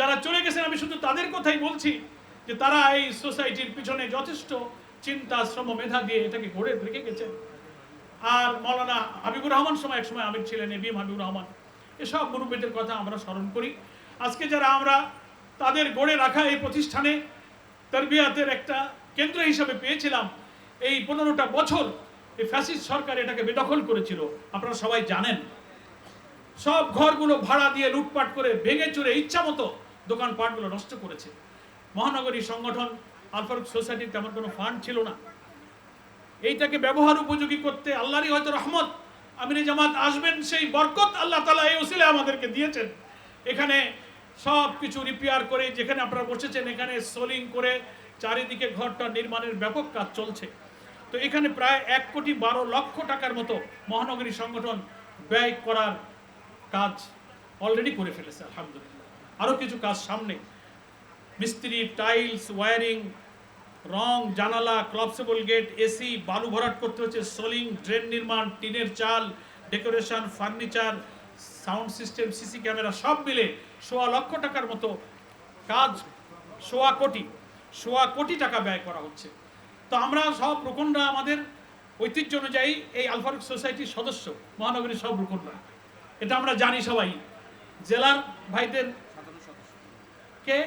যারা চলে গেছেন আমি শুধু তাদের কথাই বলছি যে তারা এই সোসাইটির পিছনে যথেষ্ট চিন্তা শ্রম মেধা দিয়ে এটাকে গড়ে রেখে গেছেন। আর মৌলানা হাবিবুর রহমান সময় এক সময় আমির ছিলেন, এবিএম হাবিবুর রহমান, এসব মুরব্বীদের কথা আমরা স্মরণ করি। আজকে যারা আমরা তাদের গড়ে রাখা এই প্রতিষ্ঠানে তারবিয়াতের একটা কেন্দ্র হিসাবে পেয়েছিলাম, এই 15টা বছর এই ফ্যাসিস্ট সরকার এটাকে বেদখল করেছিল, আপনারা সবাই জানেন। সব ঘরগুলো ভাড়া দিয়ে লুটপাট করে ভেঙে চুরে ইচ্ছা মতো দোকানপাটগুলো নষ্ট করেছে। মহানগরী সংগঠন আল ফারুক সোসাইটির তেমন কোনো ফান্ড ছিল না। এইটাকে ব্যবহার উপযোগী করতে আল্লাহরই হয়তো রহমত, আমিরে জামাত আসবেন, সেই বরকত আল্লাহ তাআলা এই ওসিলে আমাদেরকে দিয়েছেন। এখানে সব কিছু রিপেয়ার করে, যেখানে আপনারা বসেছেন এখানে সোলিং করে চারিদিকে ঘরটা নির্মাণের ব্যাপক কাজ চলছে। তো এখানে প্রায় 1,12,00,000 টাকার মতো মহানগরী সংগঠন ব্যয় করার কাজ অলরেডি করে ফেলেছে আলহামদুলিল্লাহ। আরও কিছু কাজ সামনে, মিস্ত্রি, টাইলস, ওয়ারিং, রং, জানালা, ক্লপসেবল গেট, এসি, বালু ভরাট করতে হচ্ছে, সোলিং, ড্রেন নির্মাণ, টিনের চাল, decoration, furniture, sound system, CC camera সব মিলে 1,00,000 টাকার মতো কাজ, 1,00,00,000 কোটি টাকা ব্যয় করা হচ্ছে। তো আমরা সব রুকনরা আমাদের ঐতিহ্য অনুযায়ী এই আল ফারুক সোসাইটির সদস্য, মহানগরীর সব রুকনরা, এটা আমরা জানি সবাই। জেলার ভাইদের কে